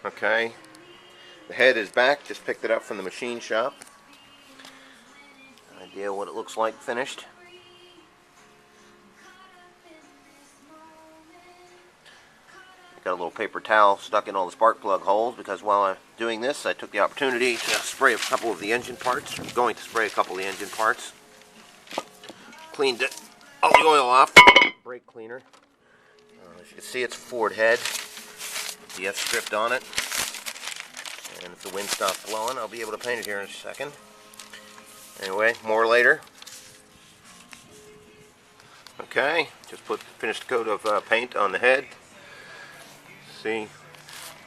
Okay, the head is back. Just picked it up from the machine shop. Idea what it looks like finished. Got a little paper towel stuck in all the spark plug holes because while I'm doing this, I took the opportunity to spray a couple of the engine parts. I'm going to spray a couple of the engine parts. Cleaned all the oil off. Brake cleaner. As you can see, it's a Ford head. The F stripped on it. And if the wind stops blowing, I'll be able to paint it here in a second. Anyway, more later. Okay, just finished a coat of paint on the head. See,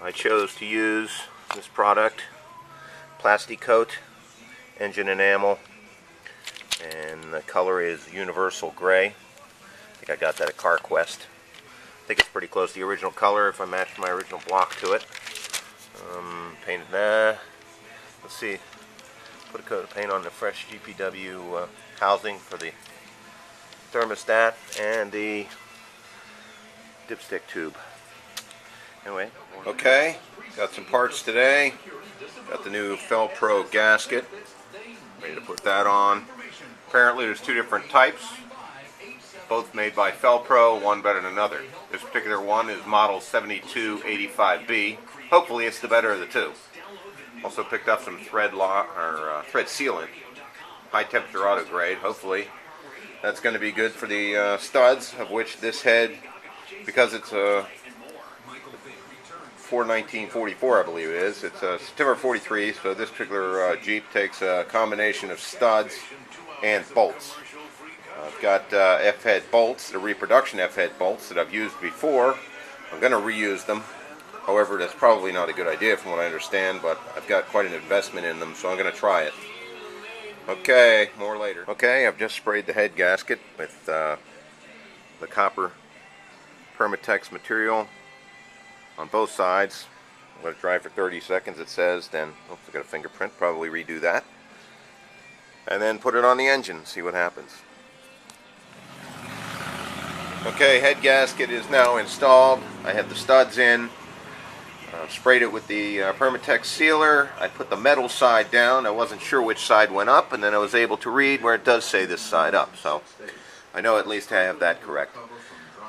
I chose to use this product, Plastic Coat, engine enamel, and the color is Universal Gray. I think I got that at CarQuest. I think it's pretty close to the original color if I matched my original block to it. Painted that. Let's see, put a coat of paint on the fresh GPW housing for the thermostat and the dipstick tube. Anyway, okay, got some parts today. Got the new FlipShare gasket. Ready to put that on. Apparently there's two different types, both made by FlipShare, one better than another. This particular one is model 7285B. Hopefully it's the better of the two. Also picked up some thread sealant, high temperature auto grade. Hopefully that's going to be good for the studs, of which this head, because it's a 4/19/44, I believe it is. It's a September 43, so this particular Jeep takes a combination of studs and bolts. I've got F-head bolts, the reproduction F-head bolts that I've used before. I'm going to reuse them. However, that's probably not a good idea from what I understand, but I've got quite an investment in them, so I'm going to try it. Okay, more later. Okay, I've just sprayed the head gasket with the copper Permatex material on both sides. I'm going to dry for 30 seconds, it says. Then, oops, I got a fingerprint, probably redo that. And then put it on the engine, see what happens. Okay, head gasket is now installed. I have the studs in. Sprayed it with the Permatex sealer. I put the metal side down. I wasn't sure which side went up, and then I was able to read where it does say this side up. So I know at least I have that correct.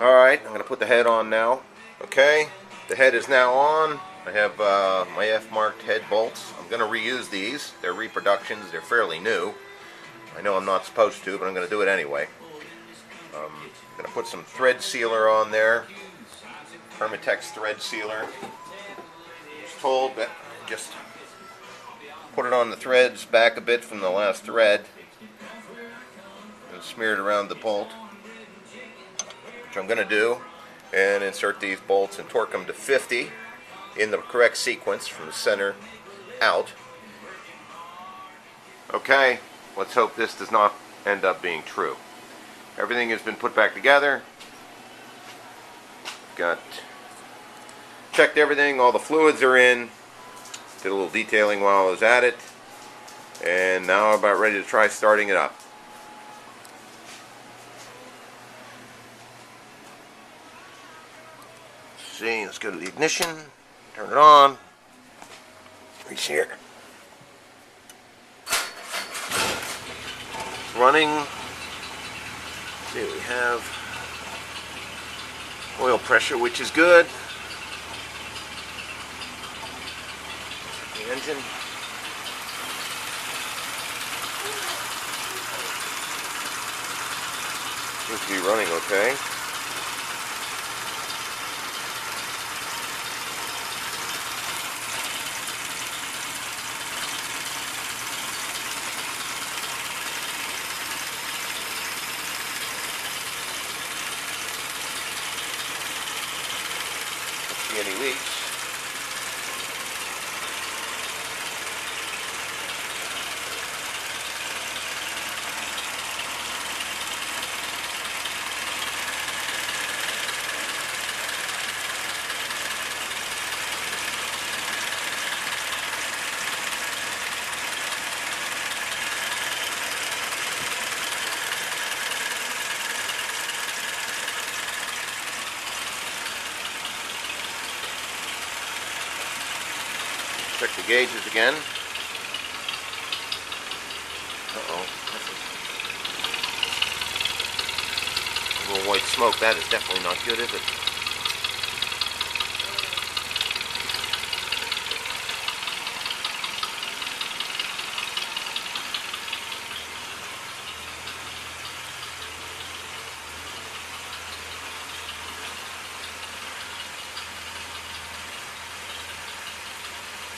Alright, I'm going to put the head on now. Okay, the head is now on. I have my F-marked head bolts. I'm going to reuse these. They're reproductions. They're fairly new. I know I'm not supposed to, but I'm going to do it anyway. I'm going to put some thread sealer on there. Permatex thread sealer. Told that just put it on the threads back a bit from the last thread and smear it around the bolt, which I'm going to do, and insert these bolts and torque them to 50 in the correct sequence from the center out. Okay, let's hope this does not end up being true. Everything has been put back together. Checked everything, all the fluids are in, did a little detailing while I was at it, and now I'm about ready to try starting it up. Let's see, let's go to the ignition, turn it on, reach here. It's running. Let's see what we have. Oil pressure, which is good. The engine. Seems to be running okay. Don't see any leaks. Check the gauges again. Uh-oh. A little white smoke. That is definitely not good, is it?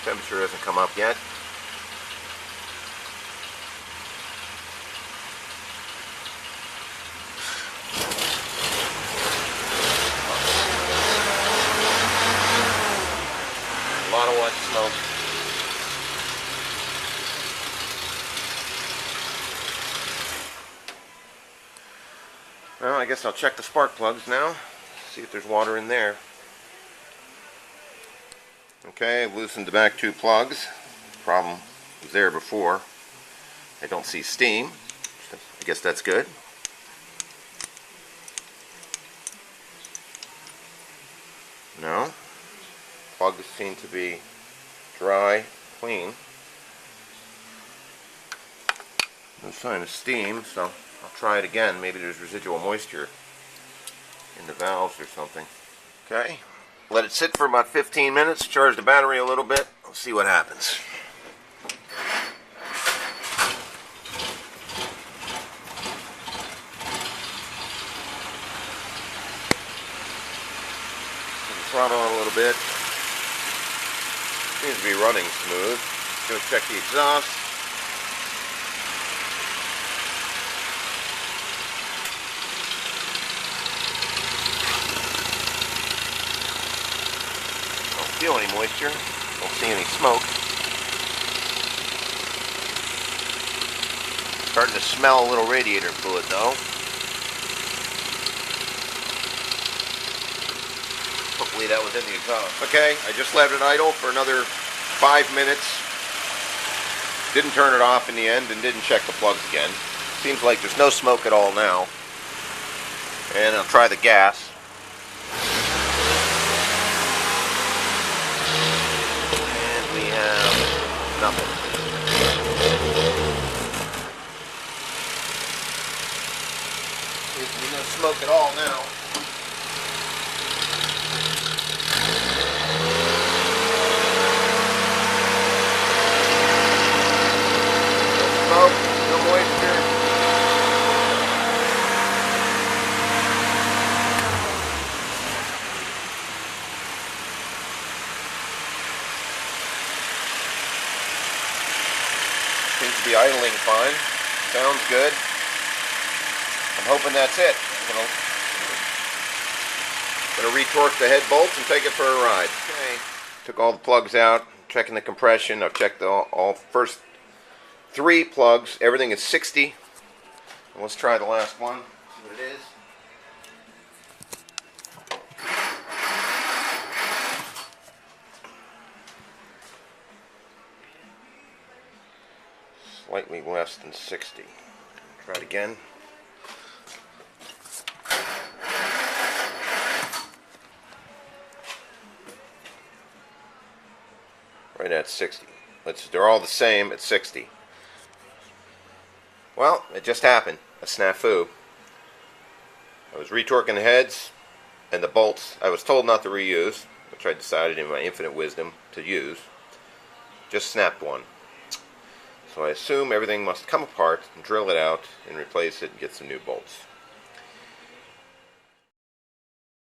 Temperature hasn't come up yet. A lot of white smoke. Well, I guess I'll check the spark plugs now. See if there's water in there. Okay, I've loosened the back two plugs. Problem was there before. I don't see steam. I guess that's good. No. Plugs seem to be dry, clean. No sign of steam, so I'll try it again. Maybe there's residual moisture in the valves or something. Okay. Let it sit for about 15 minutes, charge the battery a little bit, we'll see what happens. Turn the throttle on a little bit. Seems to be running smooth. Go check the exhaust. Feel any moisture, don't see any smoke. Starting to smell a little radiator fluid though. Hopefully that was in the exhaust. Okay, I just left it idle for another 5 minutes. Didn't turn it off in the end and didn't check the plugs again. Seems like there's no smoke at all now. And I'll try the gas. Nothing. Seems to be no smoke at all now. No smoke, no moisture. Seems to be idling fine. Sounds good. I'm hoping that's it. I'm gonna retorque the head bolts and take it for a ride. Okay. Took all the plugs out, checking the compression. I've checked all first 3 plugs. Everything is 60. And let's try the last one. See what it is. Slightly less than 60. Try it again. Right at 60. They're all the same at 60. Well, it just happened. A snafu. I was retorquing the heads and the bolts I was told not to reuse, which I decided in my infinite wisdom to use. Just snapped one. So I assume everything must come apart and drill it out and replace it and get some new bolts.